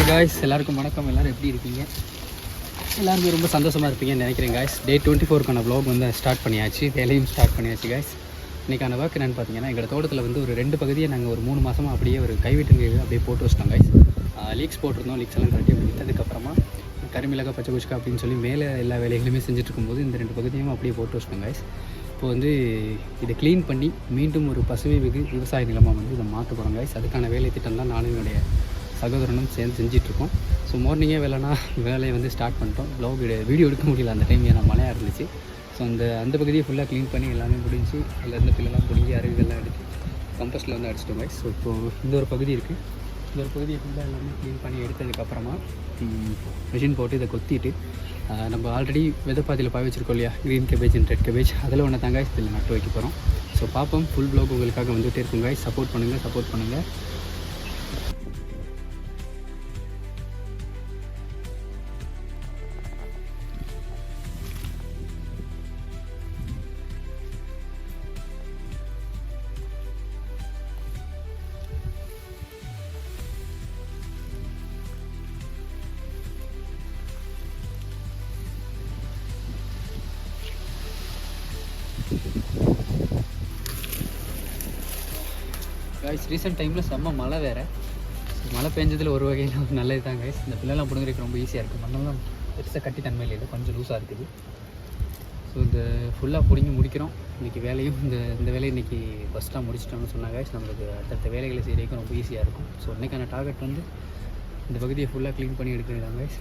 Guys எல்லாருக்கும் வணக்கம். எல்லோரும் எப்படி இருக்கீங்க? எல்லாருமே ரொம்ப சந்தோஷமாக இருப்பீங்கன்னு நினைக்கிறேன் காய்ஸ். டே 24க்கான வ்ளாக் வந்து ஸ்டார்ட் பண்ணியாச்சு, வேலையும் ஸ்டார்ட் பண்ணியாச்சு காய்ஸ். இன்றைக்கான ஒர்க் என்னென்னு பார்த்தீங்கன்னா, எங்களோட தோட்டத்தில் வந்து ஒரு 2 பகுதியை நாங்கள் ஒரு 3 மாதமாக அப்படியே ஒரு கைவிட்டு நிலையில் அப்படியே போட்டு வச்சிட்டோம் காய்ஸ். லீக்ஸ் போட்டிருந்தோம், லீக்ஸ் எல்லாம் கட்டி விட்டதுக்கப்புறமா கருமிளகா பச்சை குச்சிக்கா அப்படின்னு சொல்லி மேலே எல்லா வேலைகளுமே செஞ்சுட்டு இருக்கும்போது இந்த 2 பகுதியும் அப்படியே போட்டு வச்சிட்டோம் காய்ஸ். இப்போ வந்து இதை க்ளீன் பண்ணி மீண்டும் ஒரு பசுமை மிகு விவசாய நிலமாக வந்து இதை மாற்ற போகிறோம் காய்ஸ். அதுக்கான வேலை திட்டம் தான் நானும் என்னுடைய சகோதரனும் சேர்ந்து செஞ்சிட்ருக்கோம். ஸோ மார்னிங்கே வேலையை வந்து ஸ்டார்ட் பண்ணிட்டோம். வீடியோ எடுக்க முடியல அந்த டைம், ஏன்னா மழையாக இருந்துச்சு. ஸோ அந்த பகுதியை ஃபுல்லாக க்ளீன் பண்ணி எல்லாமே முடிஞ்சு அதில் இருந்த பில்லெல்லாம் பிடிங்கி அருவிகள்லாம் எடுத்து கம்போஸ்ட்டில் வந்து அடிச்சிட்டோம் காய்ஸ். ஸோ இப்போது இந்த ஒரு பகுதி இருக்குது. இந்த ஒரு பகுதியை ஃபுல்லாக எல்லாமே க்ளீன் பண்ணி எடுத்ததுக்கப்புறமா மிஷின் போட்டு இதை கொத்திட்டு நம்ம ஆல்ரெடி விதைப்பாதியில் பாய் வச்சுருக்கோம் இல்லையா, green cabbage and red cabbage, அதில் ஒன்று தான் காய்ஸ் இதில் நட்டு வைக்க போகிறோம். ஸோ பார்ப்போம். ஃபுல் வ்ளாக் உங்களுக்காக வந்துகிட்டே இருக்கும் காய்ஸ். சப்போர்ட் பண்ணுங்கள். கைஸ் ரீசெண்ட் டைமில் செம்ம மழை வேறு. மழை பெஞ்சதில் ஒரு வகையில் நல்லது தான் கைஸ். இந்த பிள்ளைலாம் பிடுங்குறதுக்கு ரொம்ப ஈஸியாக இருக்குது. மண்ணெல்லாம் பெருசாக கட்டி தன்மையில் இல்லை, கொஞ்சம் லூஸாக இருக்குது. ஸோ இந்த ஃபுல்லாக பிடுங்கி முடிக்கிறோம். இன்றைக்கி வேலையும் இந்த வேலையை இன்றைக்கி ஃபஸ்ட்டாக முடிச்சிட்டோம்னு சொன்னாங்க கைஸ். நம்மளுக்கு அடுத்த வேலைகளை செய்கிறதுக்கு ரொம்ப ஈஸியாக இருக்கும். ஸோ இன்றைக்கான டார்கெட் வந்து இந்த பகுதியை ஃபுல்லாக க்ளீன் பண்ணி எடுக்கிறது தான் கைஸ்.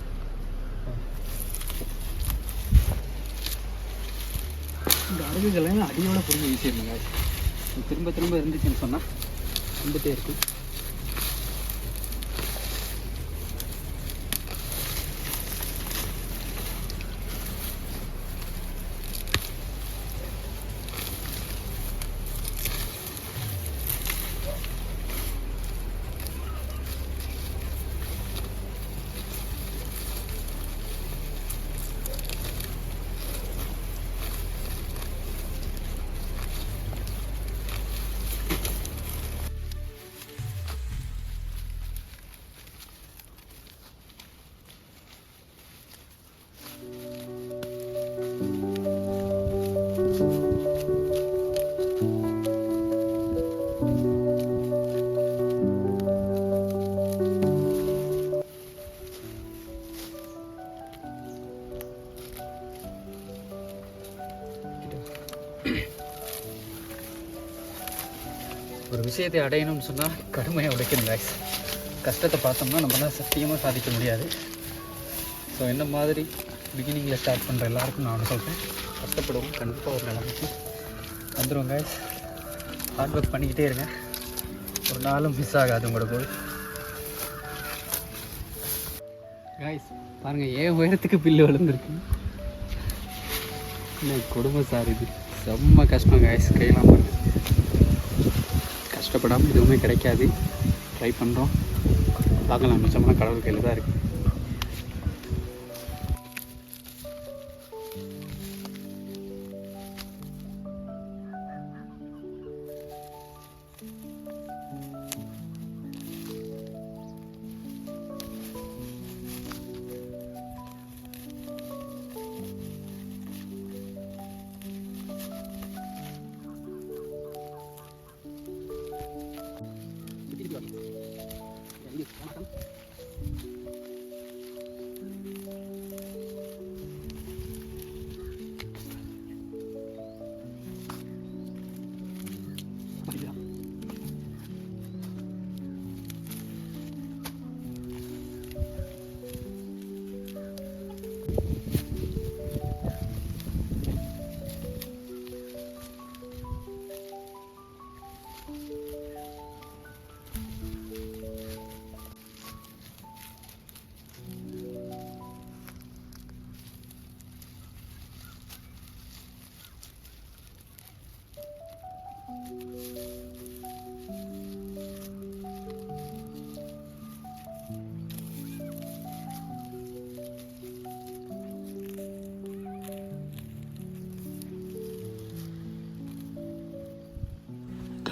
இந்த அருவிகள்லாம் அடியோட பிடிங்க ஈஸியாக இருக்குங்க கைஸ். திரும்ப இருந்துச்சுன்னு சொன்னால் வந்துட்டே இருக்குது. ஒரு விஷயத்தை அடையணும்னு சொன்னால் கடுமையாக உழைக்கணும் காய்ஸ். கஷ்டத்தை பார்த்தோம்னா நம்மளால் சத்தியமாக சாதிக்க முடியாது. ஸோ என்ன மாதிரி பிகினிங்கில் ஸ்டார்ட் பண்ணுற எல்லாருக்கும் நான் சொல்கிறேன், கஷ்டப்படுவோம், கண்டிப்பாக ஒரு நிலைமைக்கு வந்துடும் காய்ஸ். ஹார்ட் ஒர்க் பண்ணிக்கிட்டே இருங்க, ஒரு நாளும் மிஸ் ஆகாது உங்களோட கோல். காய்ஸ் பாருங்கள், ஏன் உயரத்துக்கு பில்லு வளர்ந்துருக்கு. என்ன கொடுமை சார், இது செம்ம கஷ்டம் காய்ஸ். கையெல்லாம் பாருங்க, கஷ்டப்படாமல் எதுவுமே கிடைக்காது. ட்ரை பண்ணுறோம், பார்க்கலாம். மிச்சமான கடவுள் கையில் தான் இருக்குது.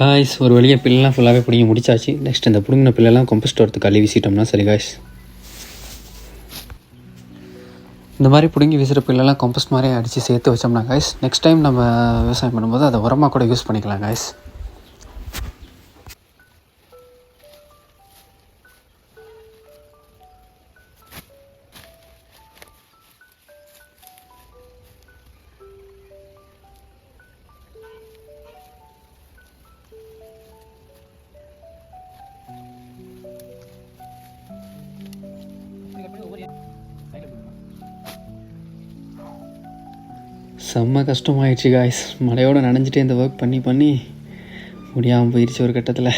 காய்ஸ் ஒரு வழியாக பில்லெலாம் ஃபுல்லாகவே பிடிங்கி முடிச்சாச்சு. நெக்ஸ்ட் இந்த பிடுங்கின பில்லெல்லாம் கம்போஸ்ட் வரத்துக்கு கழுவி வீசிட்டோம்னா சரி காய்ஸ். இந்த மாதிரி பிடுங்கி வீசுகிற புல்லெல்லாம் கம்போஸ்ட் மாதிரி அடித்து சேர்த்து வச்சோம்னா கைஸ் நெக்ஸ்ட் டைம் நம்ம விவசாயம் பண்ணும்போது அதை உரமாக கூட யூஸ் பண்ணிக்கலாம் கைஸ். செம்ம கஷ்டமாயிடுச்சு காய்ஸ். மழையோடு நனைஞ்சிட்டே இந்த ஒர்க் பண்ணி முடியாமல் போயிடுச்சு ஒரு கட்டத்தில்.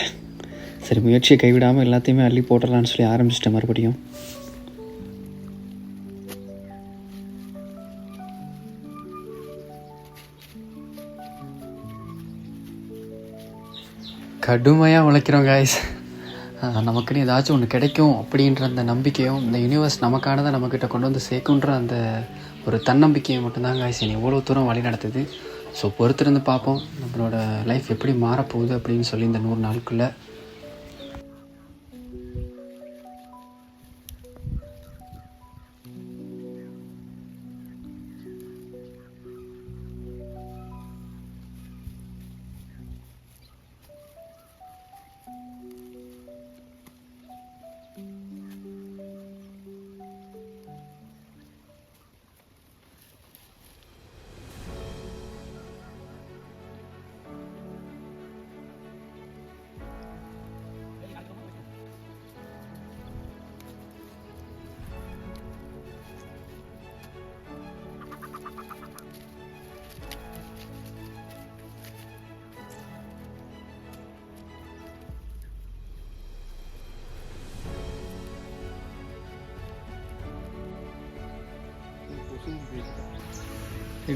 சரி, முயற்சியை கைவிடாமல் எல்லாத்தையுமே அள்ளி போட்டுடலான்னு சொல்லி ஆரம்பிச்சிட்டேன் மறுபடியும். கடுமையாக உழைக்கிறோம் காய்ஸ். நமக்குன்னு ஏதாச்சும் ஒன்று கிடைக்கும் அப்படின்ற அந்த நம்பிக்கையும், இந்த யூனிவர்ஸ் நமக்கானதை நம்மக்கிட்ட கொண்டு வந்து சேர்க்குன்ற அந்த ஒரு தன்னம்பிக்கையை மட்டும்தான் காய்ஸ் என்னை இவ்வளோ தூரம் வழி நடத்துது. ஸோ பொறுத்திருந்து பார்ப்போம் நம்மளோட லைஃப் எப்படி மாறப்போகுது அப்படின்னு சொல்லி இந்த 100 நாளுக்குள்ளே.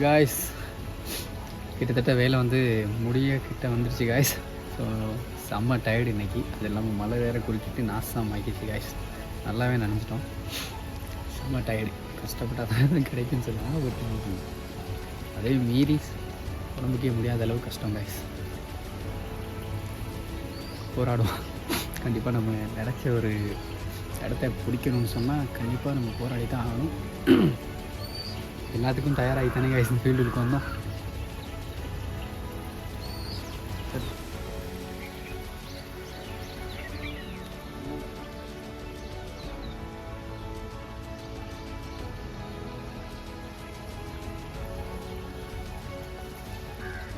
காய்ஸ் கிட்டத்தட்ட வேலை வந்து முடிய கிட்ட வந்துருச்சு காய்ஸ். ஸோ செம்ம டயர்டு இன்றைக்கி. அது இல்லாமல் மழை வேறு குளிச்சுட்டு நாசம் ஆக்கிடுச்சு காய்ஸ். நல்லாவே நினச்சிட்டோம். செம்ம டயர்டு. கஷ்டப்பட்டால் தான் கிடைக்குன்னு சொல்லுவாங்க. பட் அதே மீறி உடம்புக்கே முடியாத அளவு கஷ்டம் காய்ஸ். போராடுவோம். கண்டிப்பாக நம்ம நினச்ச ஒரு இடத்த பிடிக்கணும்னு சொன்னால் கண்டிப்பாக நம்ம போராடி தான் ஆகணும். எல்லாத்துக்கும் தயாராகி தானே கைஸ் இந்த ஃபீல்டுக்கு வந்தோம்.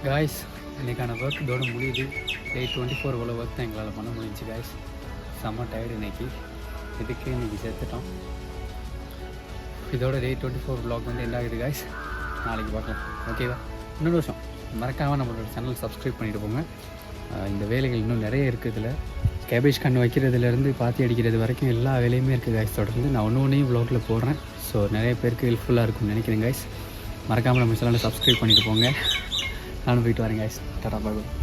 காய்ஸ் இன்றைக்கான ஒர்க் இதோட முடியுது. டே 24 இவ்வளோ ஒர்க் தான் எங்களால் பண்ண முடிஞ்சிச்சு காய்ஸ். செம்ம டயர்டு இன்றைக்கி. இதுக்கு இன்றைக்கி சேர்த்துட்டோம். இதோட டே 24 vlog வந்து என்ன ஆகுது காய்ஸ். நாளைக்கு பார்க்கலாம். ஓகேவா? இன்னொரு வருஷம் மறக்காமல் நம்மளோட சேனல் சப்ஸ்கிரைப் பண்ணிட்டு போங்க. இந்த வேலைகள் இன்னும் நிறைய இருக்குது. இதில் கேபேஜ் கன்று வைக்கிறதுலேருந்து பாத்தி அடிக்கிறது வரைக்கும் எல்லா வேலையுமே இருக்குது காய்ஸ். தொடர்ந்து நான் ஒன்றையும் vlogல போடுறேன். ஸோ நிறைய பேருக்கு ஹெல்ப்ஃபுல்லாக இருக்கும்னு நினைக்கிறேன் காய்ஸ். மறக்காமல் நம்ம சேனலை சப்ஸ்கிரைப் பண்ணிட்டு போங்க. நானும் போயிட்டு வரேன் காய்ஸ். டாடா பாய்.